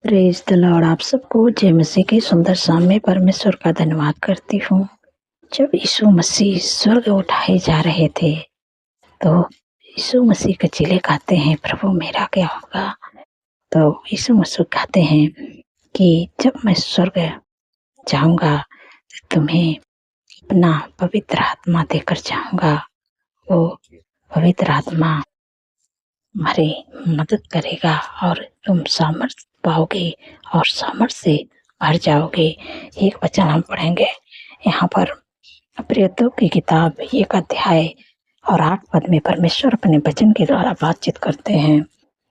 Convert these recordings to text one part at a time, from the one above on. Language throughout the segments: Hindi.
Praise the Lord. आप सबको जय मसीह के सुंदर सामने परमेश्वर का धन्यवाद करती हूँ। जब यीशु मसीह स्वर्ग उठाए जा रहे थे तो यीशु मसीह के चेले कहते हैं, प्रभु मेरा क्या होगा? तो यीशु मसीह कहते हैं कि जब मैं स्वर्ग जाऊंगा तो तुम्हें अपना पवित्र आत्मा देकर जाऊंगा। वो पवित्र आत्मा हमारी मदद करेगा और तुम सामर्थ्य पाओगे और सामर्थ्य से भर जाओगे। एक वचन हम पढ़ेंगे यहाँ पर प्रेरितों की किताब 1 अध्याय और 8 पद में परमेश्वर अपने वचन के द्वारा बातचीत करते हैं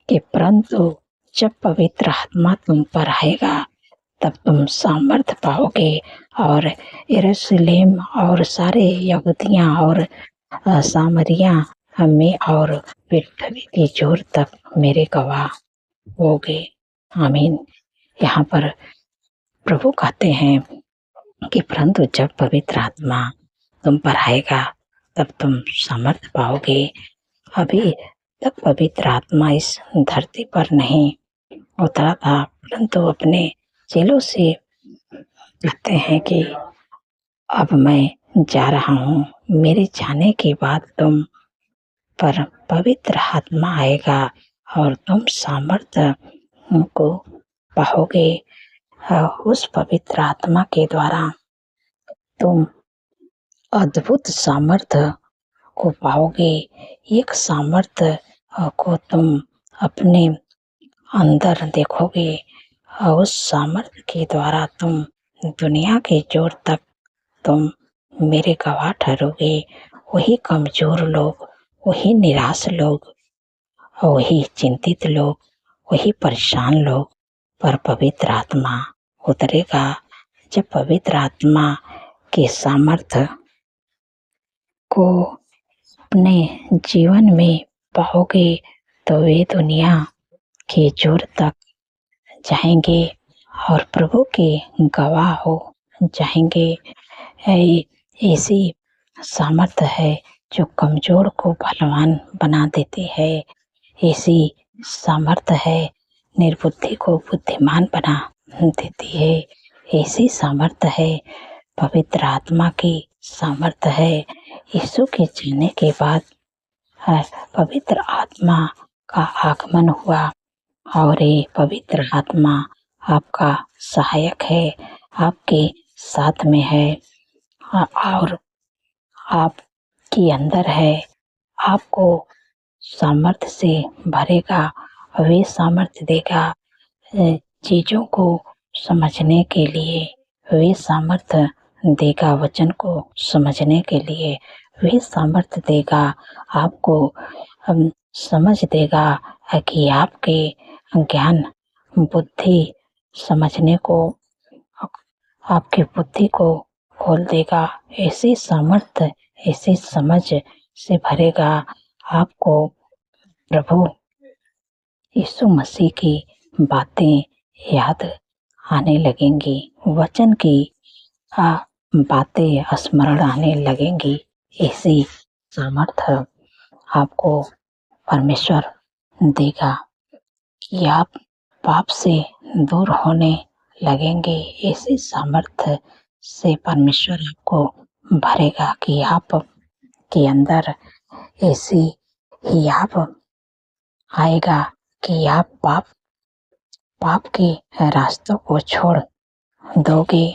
कि परंतु जब पवित्र आत्मा तुम पर आएगा तब तुम सामर्थ्य पाओगे और यरूशलेम और सारे यहूदिया और सामरिया में और पृथ्वी की छोर तक मेरे गवाह होगे। आमीन। यहाँ पर प्रभु कहते हैं कि परंतु जब पवित्र आत्मा तुम पर आएगा तब तुम सामर्थ्य पाओगे। अभी तक पवित्र आत्मा इस धरती पर नहीं उतरा था, परंतु अपने चेलों से कहते हैं कि अब मैं जा रहा हूँ, मेरे जाने के बाद तुम पर पवित्र आत्मा आएगा और तुम सामर्थ्य को पाओगे। उस पवित्र आत्मा के द्वारा तुम अद्भुत सामर्थ्य को पाओगे। एक सामर्थ्य को तुम अपने अंदर देखोगे और उस सामर्थ्य के द्वारा तुम दुनिया के जोर तक तुम मेरे गवाह ठहरोगे। वही कमजोर लोग, वही निराश लोग, वही चिंतित लोग, वही परेशान लोग पर पवित्र आत्मा उतरेगा। जब पवित्र आत्मा के सामर्थ्य को अपने जीवन में पाओगे तो वे दुनिया के जोर तक जाएंगे और प्रभु के गवाह हो जाएंगे। ऐसी सामर्थ्य है जो कमजोर को बलवान बना देती है। ऐसी सामर्थ्य है निर्बुद्धि को बुद्धिमान बना देती है। ऐसी सामर्थ्य है पवित्र आत्मा की सामर्थ्य है। यीशु के जाने के बाद पवित्र आत्मा का आगमन हुआ और ये पवित्र आत्मा आपका सहायक है, आपके साथ में है और आपके अंदर है। आपको सामर्थ्य से भरेगा, वे सामर्थ्य देगा चीज़ों को समझने के लिए, वे सामर्थ्य देगा वचन को समझने के लिए, वे सामर्थ्य देगा आपको समझ देगा कि आपके ज्ञान बुद्धि समझने को, आपकी बुद्धि को खोल देगा। ऐसी सामर्थ्य, ऐसी समझ से भरेगा। आपको प्रभु यीशु मसीह की बातें याद आने लगेंगी, वचन की बातें स्मरण आने लगेंगी। ऐसी सामर्थ्य आपको परमेश्वर देगा कि आप पाप से दूर होने लगेंगे। ऐसी सामर्थ्य से परमेश्वर आपको भरेगा कि आप के अंदर ऐसी ही आप आएगा कि आप पाप के रास्तों को छोड़ दोगे।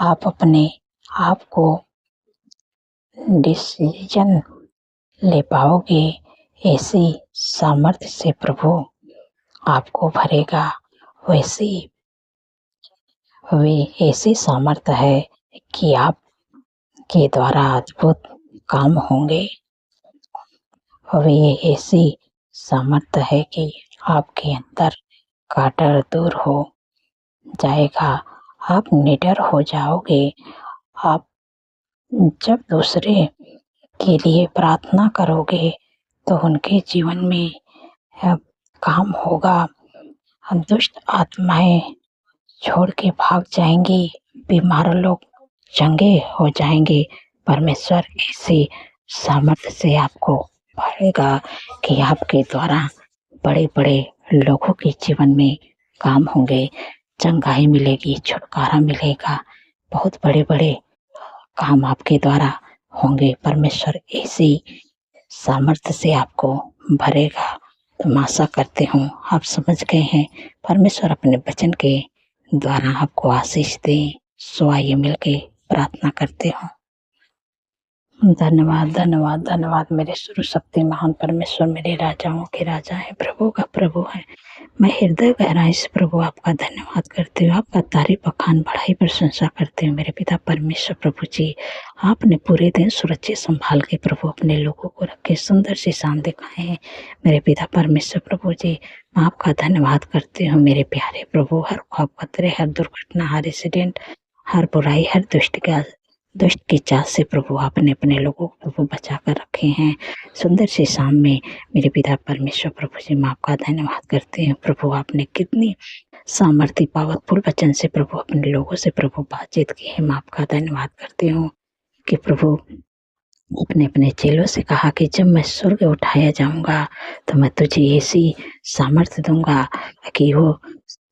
आप अपने आप को डिसीजन ले पाओगे। ऐसी सामर्थ्य से प्रभु आपको भरेगा। वे ऐसी सामर्थ्य है कि आप के द्वारा अद्भुत काम होंगे। वे ऐसी सामर्थ्य है कि आपके अंदर का डर दूर हो जाएगा, आप निडर हो जाओगे। आप जब दूसरे के लिए प्रार्थना करोगे तो उनके जीवन में काम होगा। दुष्ट आत्माएं छोड़ के भाग जाएंगी, बीमार लोग चंगे हो जाएंगे। परमेश्वर ऐसी सामर्थ्य से आपको भरेगा कि आपके द्वारा बड़े बड़े लोगों के जीवन में काम होंगे, चंगाई मिलेगी, छुटकारा मिलेगा, बहुत बड़े-बड़े काम आपके द्वारा होंगे। परमेश्वर ऐसी सामर्थ्य से आपको भरेगा। तो मैं आशा करती हूँ आप समझ गए हैं। परमेश्वर अपने वचन के द्वारा आपको आशीष दे। सो आइए मिलके प्रार्थना करते हो। धन्यवाद, धन्यवाद, धन्यवाद मेरे सर्वशक्ति महान परमेश्वर, मेरे राजाओं के राजा है, प्रभु का प्रभु है। मैं हृदय गहराई से प्रभु आपका धन्यवाद करती हूँ, आपका तारीफ बखान बढ़ाई प्रशंसा करती हूँ मेरे पिता परमेश्वर। प्रभु जी, आपने पूरे दिन सुरक्षित संभाल के प्रभु अपने लोगों को रखे, सुंदर से शान दिखाए हैं मेरे पिता परमेश्वर। प्रभु जी, मैं आपका धन्यवाद करती हूँ मेरे प्यारे प्रभु। हर खौफ खतरे, हर दुर्घटना, हर एक्सीडेंट, हर बुराई, हर दुष्ट की चाल से प्रभु आपने अपने लोगों को प्रभु बचा कर रखे हैं। सुंदर से शाम में मेरे पिता परमेश्वर प्रभु जी, मैं आपका धन्यवाद करते हैं प्रभु। आपने कितनी सामर्थ्य पावरफुल वचन से प्रभु अपने लोगों से प्रभु बातचीत की है। मैं आपका धन्यवाद करती हूँ कि प्रभु अपने अपने चेलों से कहा कि जब मैं स्वर्ग उठाया जाऊंगा तो मैं तुझे ऐसी सामर्थ्य दूंगा कि वो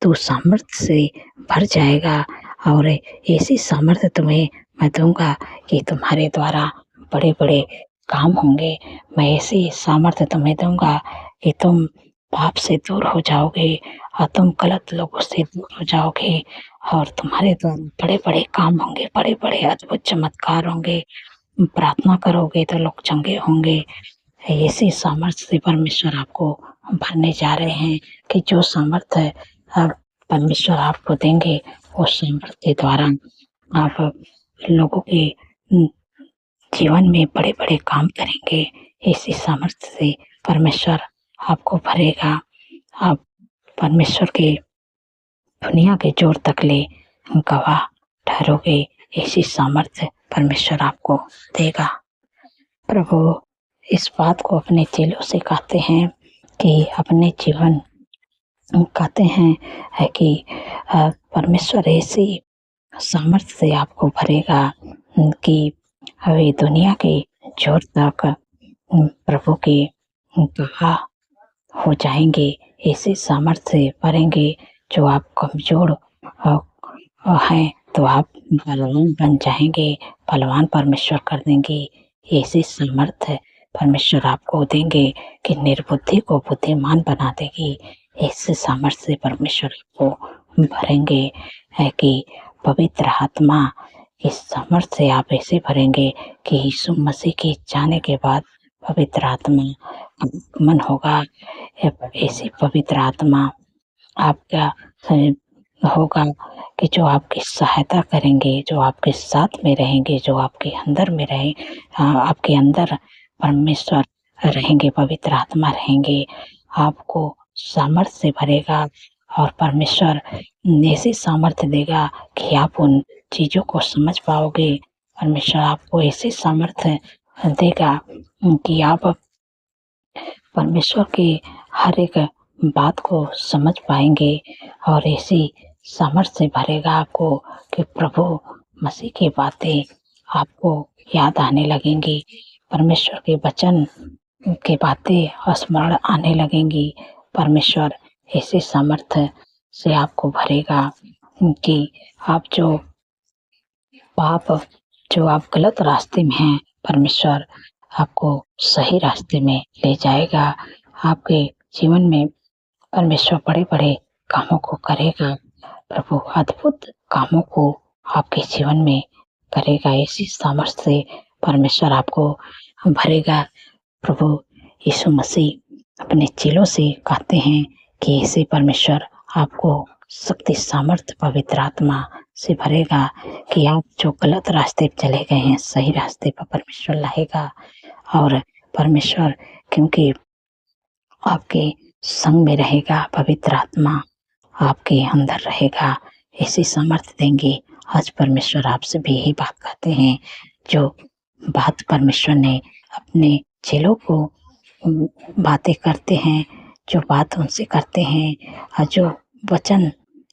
तू सामर्थ्य से भर जाएगा, और ऐसी सामर्थ्य तुम्हें मैं दूंगा कि तुम्हारे द्वारा बड़े बड़े काम होंगे। मैं ऐसी सामर्थ्य तुम्हें दूंगा कि तुम पाप से दूर हो जाओगे और तुम गलत लोगों से दूर हो जाओगे, और तुम्हारे द्वारा बड़े बड़े काम होंगे, बड़े बड़े अद्भुत चमत्कार होंगे। प्रार्थना करोगे तो लोग चंगे होंगे। ऐसी सामर्थ्य से परमेश्वर आपको भरने जा रहे हैं कि जो सामर्थ्य परमेश्वर आपको देंगे, उस सामर्थ्य द्वारा आप लोगों के जीवन में बड़े बड़े काम करेंगे। ऐसी सामर्थ्य से परमेश्वर आपको भरेगा। आप परमेश्वर के दुनिया के जोर तक ले गवाह ठहरोगे। ऐसी सामर्थ्य परमेश्वर आपको देगा। प्रभु इस बात को अपने चेलों से कहते हैं कि अपने जीवन कहते हैं है कि परमेश्वर ऐसी सामर्थ्य से आपको भरेगा कि वे दुनिया के जोर तक प्रभु के गवाह हो जाएंगे। ऐसी सामर्थ्य से भरेंगे। जो आप कमजोर हैं तो आप बलवान बन जाएंगे, बलवान परमेश्वर कर देंगे। ऐसी सामर्थ्य परमेश्वर आपको देंगे कि निर्बुद्धि को बुद्धिमान बना देगी। ऐसे सामर्थ्य से परमेश्वर आपको भरेंगे है कि पवित्र आत्मा इस सामर्थ्य से आप ऐसे भरेंगे कि यीशु मसीह के जाने के बाद पवित्र आत्मा आगमन होगा। ऐसी पवित्र आत्मा आपका होगा कि जो आपकी सहायता करेंगे, जो आपके साथ में रहेंगे, जो आपके अंदर में रहे, आपके अंदर परमेश्वर रहेंगे, पवित्र आत्मा रहेंगे। आपको सामर्थ्य से भरेगा और परमेश्वर ऐसी सामर्थ्य देगा कि आप उन चीज़ों को समझ पाओगे। परमेश्वर आपको ऐसी सामर्थ्य देगा कि आप परमेश्वर की हर एक बात को समझ पाएंगे, और ऐसी सामर्थ्य से भरेगा आपको कि प्रभु मसीह की बातें आपको याद आने लगेंगी। परमेश्वर के वचन की बातें स्मरण आने लगेंगी। परमेश्वर ऐसे सामर्थ्य से आपको भरेगा कि आप जो आप गलत रास्ते में हैं, परमेश्वर आपको सही रास्ते में ले जाएगा। आपके जीवन में परमेश्वर बड़े बड़े कामों को करेगा। प्रभु अद्भुत कामों को आपके जीवन में करेगा। ऐसी सामर्थ्य से परमेश्वर आपको भरेगा। प्रभु यीशु मसीह अपने चेलों से कहते हैं कि ऐसे परमेश्वर आपको शक्ति सामर्थ्य पवित्र आत्मा से भरेगा कि आप जो गलत रास्ते पर चले गए हैं, सही रास्ते पर परमेश्वर लाएगा। और परमेश्वर क्योंकि आपके संग में रहेगा, पवित्र आत्मा आपके अंदर रहेगा, ऐसी सामर्थ्य देंगे। आज परमेश्वर आपसे भी यही बात कहते हैं। जो बात परमेश्वर ने अपने चेलों को बातें करते हैं, जो बात उनसे करते हैं और जो वचन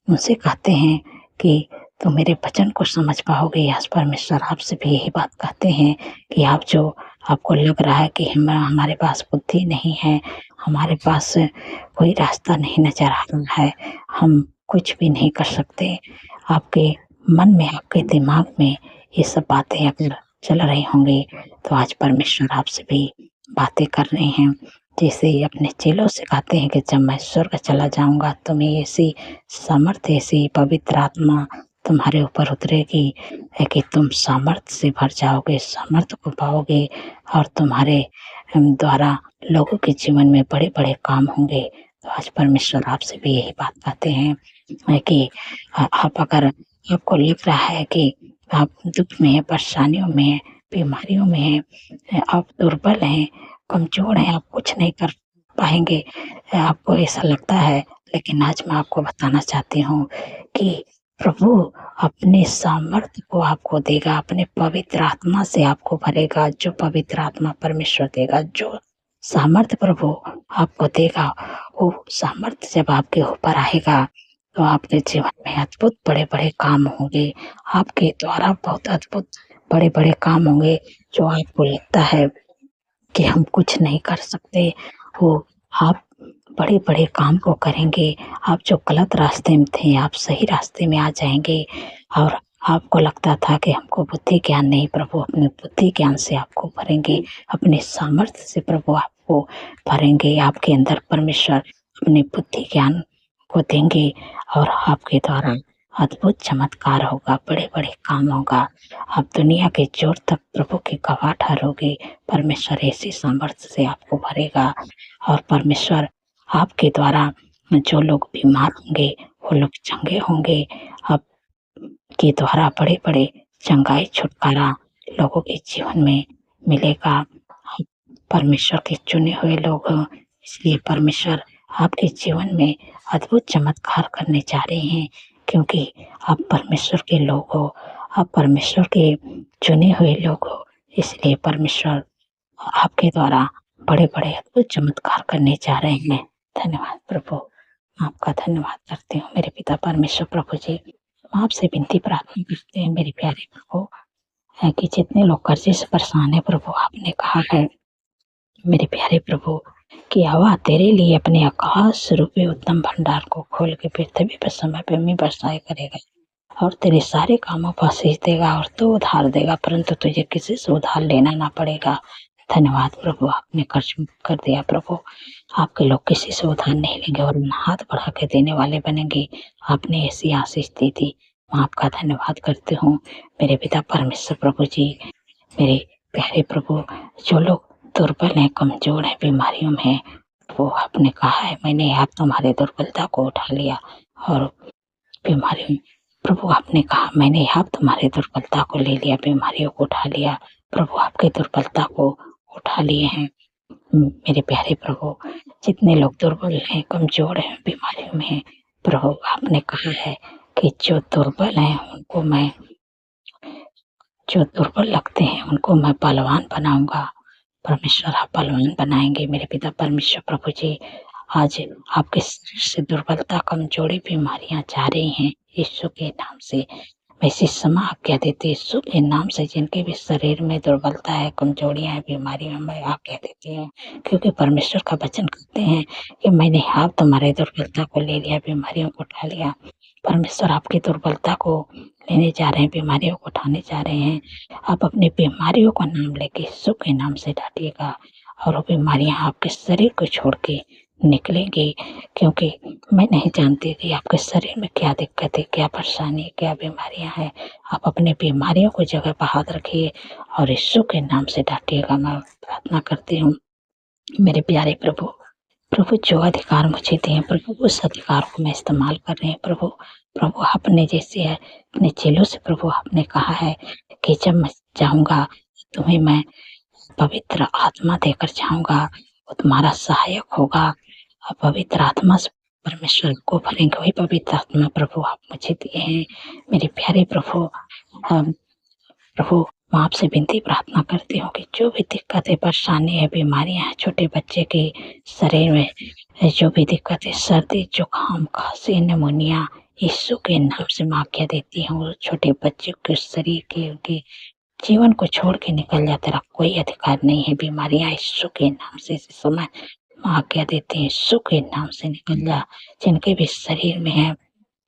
उनसे कहते हैं कि तो मेरे वचन को समझ पाओगे। आज परमेश्वर आपसे भी यही बात कहते हैं कि आप जो आपको लग रहा है कि हमारे पास बुद्धि नहीं है, हमारे पास कोई रास्ता नहीं नज़र आ रहा है, हम कुछ भी नहीं कर सकते। आपके मन में, आपके दिमाग में ये सब बातें अगर चल रही होंगी, तो आज परमेश्वर आपसे भी बातें कर रहे हैं। जैसे अपने चेलों से कहते हैं कि जब मैं स्वर्ग चला जाऊँगा, तुम्हें ऐसी सामर्थ्य, ऐसी पवित्र आत्मा तुम्हारे ऊपर उतरेगी है कि तुम सामर्थ्य से भर जाओगे, सामर्थ्य को पाओगे और तुम्हारे द्वारा लोगों के जीवन में बड़े-बड़े काम होंगे। तो आज परमेश्वर आपसे भी यही बात कहते हैं कि आप अगर आपको लग रहा है कि आप दुःख में हैं, परेशानियों में हैं, बीमारियों में हैं, आप दुर्बल हैं, कमज़ोर हैं, आप कुछ नहीं कर पाएँगे, आपको ऐसा लगता है, लेकिन आज मैं आपको बताना चाहती हूँ कि प्रभु अपने सामर्थ्य को आपको देगा, अपने पवित्र आत्मा से आपको भरेगा, जो पवित्र आत्मा परमेश्वर देगा, जो सामर्थ्य प्रभु आपको देगा, वो सामर्थ्य जब आपके ऊपर आएगा, तो आपके जीवन में अद्भुत बड़े-बड़े काम होंगे। आपके द्वारा बहुत अद्भुत बड़े-बड़े काम होंगे, जो आपको लगता है कि हम कुछ नहीं कर सकते, वो आप बड़े-बड़े काम को करेंगे। आप जो गलत रास्ते में थे, आप सही रास्ते में आ जाएँगे और आपको लगता था कि हमको बुद्धि ज्ञान नहीं, प्रभु अपने बुद्धि ज्ञान से आपको भरेंगे, अपने सामर्थ्य से प्रभु आपको भरेंगे। आपके अंदर परमेश्वर अपने बुद्धि ज्ञान को देंगे और आपके द्वारा अद्भुत चमत्कार होगा, बड़े-बड़े काम होगा। आप दुनिया के छोर तक प्रभु के गवाह ठहरोगे। परमेश्वर ऐसी सामर्थ्य से आपको भरेगा और परमेश्वर आपके द्वारा जो लोग बीमार होंगे, वो लोग चंगे होंगे। आपके द्वारा बड़े-बड़े चंगाई छुटकारा लोगों के जीवन में मिलेगा। आप परमेश्वर के चुने हुए लोग हो, इसलिए परमेश्वर आपके जीवन में अद्भुत चमत्कार करने जा रहे हैं, क्योंकि आप परमेश्वर के लोग हो, आप परमेश्वर के चुने हुए लोग हो, इसलिए परमेश्वर आपके द्वारा बड़े-बड़े अद्भुत चमत्कार करने जा रहे हैं। धन्यवाद प्रभु, आपका धन्यवाद करती हूँ मेरे पिता परमेश्वर प्रभु जी। हम आपसे विनती प्रार्थना करते हैं मेरे प्यारे प्रभु, है कि जितने लोग कर्ज़े से परेशान हैं प्रभु, आपने कहा है मेरे प्यारे प्रभु कि यहोवा तेरे लिए अपने आकाश रूपी उत्तम भंडार को खोल के पृथ्वी पर समय पे में बरसाए करेगा और तेरे सारे कामों पर आशीष देगा और तू उधार देगा, परंतु तुझे किसी से उधार लेना ना पड़ेगा। धन्यवाद प्रभु, आपने कर्ज मुक्त कर दिया प्रभु। आपके लोग किसी से उधार नहीं लेंगे और हाथ बढ़ा के देने वाले बनेंगे। आपने ऐसी आशीष दी थी, मैं आपका धन्यवाद करती हूँ मेरे पिता परमेश्वर प्रभु जी। मेरे प्यारे प्रभु, जो लोग दुर्बल हैं, कमज़ोर हैं, बीमारियों में हैं, वो आपने कहा है मैंने आप तुम्हारी दुर्बलता को उठा लिया और बीमारियों में प्रभु आपने कहा मैंने आप तुम्हारी दुर्बलता को ले लिया, बीमारियों को उठा लिया। प्रभु आपकी दुर्बलता को उठा लिए हैं। मेरे प्यारे प्रभु, जितने लोग दुर्बल हैं, कमज़ोर हैं, बीमारियों में हैं, प्रभु आपने कहा है कि जो दुर्बल हैं उनको मैं जो दुर्बल लगते हैं उनको मैं बलवान बनाऊँगा। परमेश्वर आप बलवान बनाएँगे मेरे पिता परमेश्वर प्रभु जी। आज आपके शरीर से दुर्बलता, कमज़ोरी, बीमारियाँ जा रही हैं यीशु के नाम से। मैं इसी समय आज्ञा देती यीशु के नाम से जिनके भी शरीर में दुर्बलता है, कमज़ोरियाँ हैं, बीमारियाँ मैं आज्ञा देती हूँ। क्योंकि परमेश्वर का वचन कहते हैं कि मैंने आप तुम्हारी दुर्बलता को ले लिया, बीमारियों को उठा लिया। परमेश्वर आपकी दुर्बलता को लेने जा रहे हैं, बीमारियों को उठाने जा रहे हैं। आप अपनी बीमारियों का नाम लेके यीशु के नाम से डांटिएगा और वो बीमारियाँ आपके शरीर को छोड़ के निकलेंगी, क्योंकि मैं नहीं जानती कि आपके शरीर में क्या दिक्कत है, क्या परेशानी है, क्या बीमारियाँ हैं। आप अपनी बीमारियों को जगह पर हाथ रखिए और यीशु के नाम से डांटिएगा। मैं प्रार्थना करती हूँ मेरे प्यारे प्रभु। प्रभु जो अधिकार मुझे दिए प्रभु, उस अधिकार को मैं इस्तेमाल कर रही हूँ प्रभु। प्रभु आपने जैसे है अपने चेलों से प्रभु आपने कहा है कि जब मैं जाऊँगा तुम्हें मैं पवित्र आत्मा देकर जाऊँगा, वो तुम्हारा सहायक होगा और पवित्र आत्मा से परमेश्वर को भरेंगे। वही पवित्र आत्मा प्रभु आप मुझे दिए हैं मेरे प्यारे प्रभु। प्रभु मैं आपसे विनती प्रार्थना करती हूँ कि जो भी दिक्कतें, परेशानी है, बीमारियाँ हैं, छोटे बच्चे के शरीर में जो भी दिक्कत है, सर्दी, जुकाम, खांसी, निमोनिया, यीशु के नाम से मैं आज्ञा देती हूँ छोटे बच्चों के शरीर के, उनके जीवन को छोड़ के निकल जा। तेरा कोई अधिकार नहीं है। बीमारियाँ यीशु के नाम से इस समय आज्ञा देते हैं यीशु के नाम से निकल जा। जिनके भी शरीर में है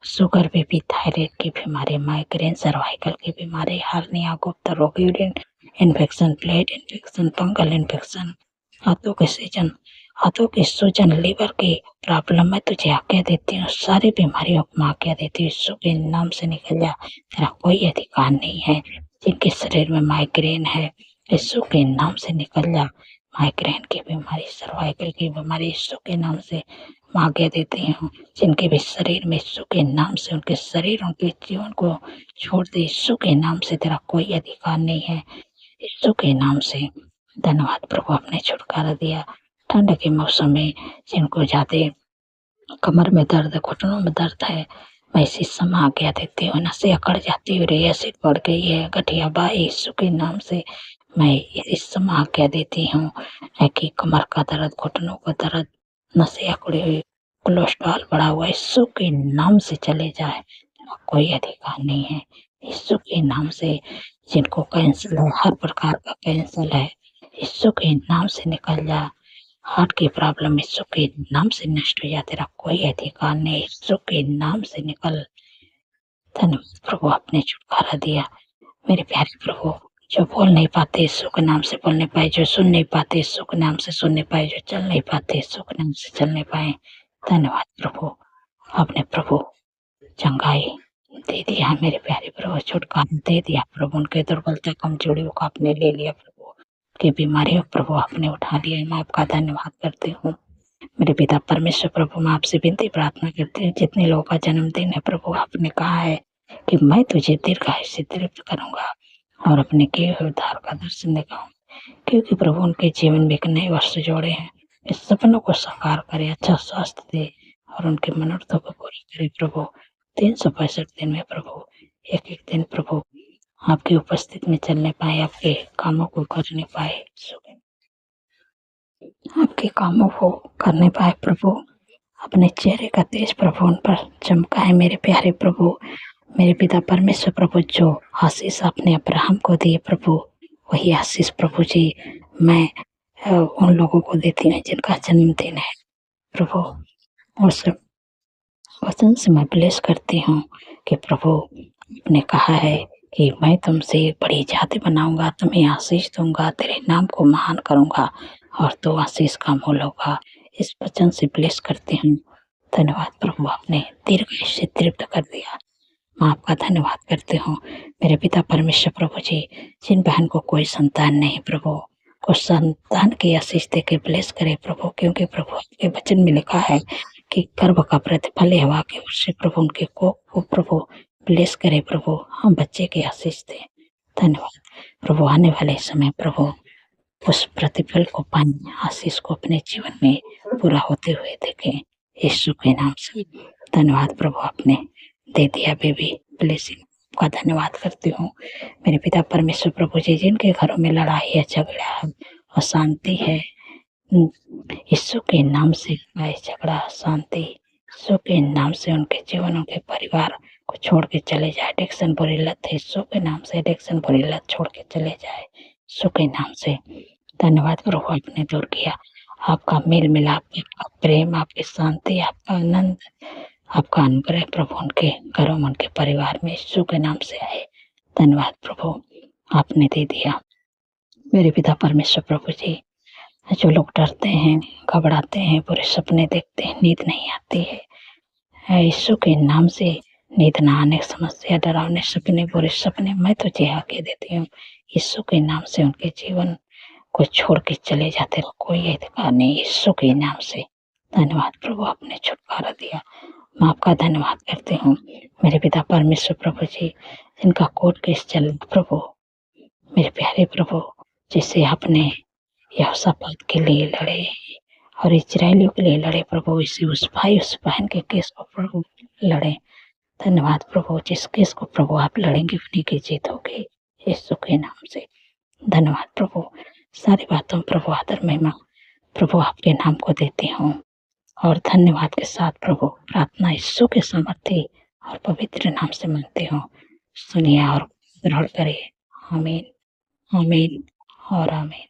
शुगर, बीपी, थायराइड की बीमारी, माइग्रेन, सर्वाइकल की बीमारी, हार्निया, गुप्त रोग, urine infection, plate infection, fungal infection, हाथों की सूजन, लीवर की प्रॉब्लम, मैं तुझे आज्ञा देती हूँ। सारी बीमारियों को मैं आज्ञा देती हूँ यीशु के नाम से निकल जा। तेरा कोई अधिकार नहीं है। जिनके शरीर में माइग्रेन है यीशु के नाम से निकल जा। माइग्रेन की बीमारी, सर्वाइकल की बीमारी, यीशु के नाम से मैं आज्ञा देती हूँ। जिनके भी शरीर में यीशु के नाम से उनके शरीर, उनके जीवन को छोड़ दे यीशु के नाम से। तेरा कोई अधिकार नहीं है यीशु के नाम से। धन्यवाद प्रभु, आपने छुटकारा दिया। ठंड के मौसम में जिनको ज्यादा कमर में दर्द, घुटनों में दर्द है, मैं इसी समय आज्ञा देती हूँ। नसें अकड़ जाती हो रही है, एसिड बढ़ गई है, गठिया बा, यीशु के नाम से मैं इस समय आज्ञा देती हूँ कि कमर का दर्द, घुटनों का दर्द, नसें अकड़ी हुई, कोलेस्ट्रॉल बढ़ा हुआ, यीशु के नाम से चले जाए। कोई अधिकार नहीं है यीशु के नाम से। जिनको कैंसर है, हर प्रकार का कैंसर है, यीशु के नाम से निकल जा। हार्ट की प्रॉब्लम यीशु के नाम से नष्ट हो जा। तेरा कोई अधिकार नहीं, यीशु के नाम से निकल। धन्यवाद प्रभु, आपने छुटकारा दिया। मेरे प्यारे प्रभु, जो बोल नहीं पाते यीशु के नाम से बोलने पाए, जो सुन नहीं पाते यीशु के नाम से सुनने पाए, जो चल नहीं पाते यीशु के नाम से चलने पाए। धन्यवाद प्रभु, आपने प्रभु चंगाई दे दिया। मेरे प्यारे प्रभु छुटकारा दे दिया प्रभु। उनके दुर्बलता, कमजोरियों को आपने ले लिया प्रभु, की बीमारियों प्रभु आपने उठा लिया। मैं आपका धन्यवाद करती हूँ। मेरे पिता परमेश्वर प्रभु, मैं आपसे विनती प्रार्थना करती हूँ, जितने लोगों का जन्मदिन है प्रभु, आपने कहा है कि मैं तुझे दीर्घायु से तृप्त करूंगा और अपने किए हुए उद्धार का दर्शन दिखाऊंगा। क्योंकि प्रभु उनके जीवन में एक नए वर्ष जोड़े हैं। इस सपनों को साकार करे, अच्छा स्वास्थ्य दे और उनके मनोरथों को पूरा करे प्रभु। 365 दिन में प्रभु एक एक दिन प्रभु आपकी उपस्थिति में चलने पाए, आपके कामों को करने पाए, आपके कामों को करने पाए प्रभु। अपने चेहरे का तेज प्रभु उन पर चमकाए। मेरे प्यारे प्रभु, मेरे पिता परमेश्वर प्रभु, जो आशीष आपने अब्राहम को दिए प्रभु, वही आशीष प्रभु जी मैं उन लोगों को देती हूँ जिनका जन्मदिन है प्रभु। उस वचन से मैं ब्लेस करती हूँ कि प्रभु आपने कहा है कि मैं तुमसे एक बड़ी जाति बनाऊंगा, तुम्हें आशीष दूंगा, तेरे नाम को महान करूंगा और तो आशीष का मूल होगा। इस वचन से ब्लेस करती हूँ। धन्यवाद प्रभु, आपने दीर्घायु से तृप्त कर दिया। मैं आपका धन्यवाद करती हूँ। मेरे पिता परमेश्वर प्रभु जी, जिन बहन को कोई संतान नहीं प्रभु, को संतान की आशीष दे के ब्लेस करे प्रभु। क्योंकि प्रभु आपके वचन में लिखा है कि गर्भ का प्रतिफल हवा के ओर से प्रभु उनके को प्रभु ब्लेस करे प्रभु, हम बच्चे की आशीष दें। धन्यवाद प्रभु, आने वाले समय प्रभु उस प्रतिफल को पाने, आशीष को अपने जीवन में पूरा होते हुए देखें यीशु के नाम से। धन्यवाद प्रभु, आपने दे दिया बेबी ब्लेसिंग का धन्यवाद करती हूँ। मेरे पिता परमेश्वर प्रभु जी, जिनके घरों में लड़ाई है, झगड़ा है, अशांति है, यीशु के नाम से लड़ाई झगड़ा शांति यीशु के नाम से उनके जीवन, उनके परिवार को छोड़ के चले जाए। एडिक्शन बुरी लत है, यीशु के नाम से एडिक्शन बुरी लत छोड़ के चले जाए यीशु के नाम से। धन्यवाद प्रभु, आपने दूर किया। आपका मेल मिलाप, आपका प्रेम, आपकी शांति, आपका आनंद, आपका अनुग्रह प्रभु उनके घरों में, उनके परिवार में यीशु के नाम से आए। धन्यवाद प्रभु, आपने दे दिया। मेरे पिता परमेश्वर प्रभु जी, जो लोग डरते हैं, घबराते हैं, बुरे सपने देखते हैं, नींद नहीं आती है, यीशु के नाम से नींद न आने, समस्या, डरावने सपने, बुरे सपने, मैं तुझे आके देती हूँ यीशु के नाम से। उनके जीवन को छोड़ के चले जाते, कोई अधिकार नहीं यीशु के नाम से। धन्यवाद प्रभु, आपने छुटकारा दिया। मैं आपका धन्यवाद करती हूँ। मेरे पिता परमेश्वर प्रभु जी, जिनका कोर्ट केस चल प्रभु, मेरे प्यारे प्रभु, जिसे आपने यहोशापात के लिए लड़े और इजरायलियों के लिए लड़े प्रभु, इसे उस भाई उस बहन के केस को प्रभु लड़े। धन्यवाद प्रभु, जिस केस को प्रभु आप लड़ेंगे उन्हीं की जीत होगी यीशु के नाम से। धन्यवाद प्रभु, सारी बातों प्रभु आदर महिमा प्रभु आपके नाम को देती हूँ और धन्यवाद के साथ प्रभु प्रार्थना यीशु के समर्थी और पवित्र नाम से मांगती हूँ। सुनिए और ग्रहण करिए। आमीन, आमीन और आमीन।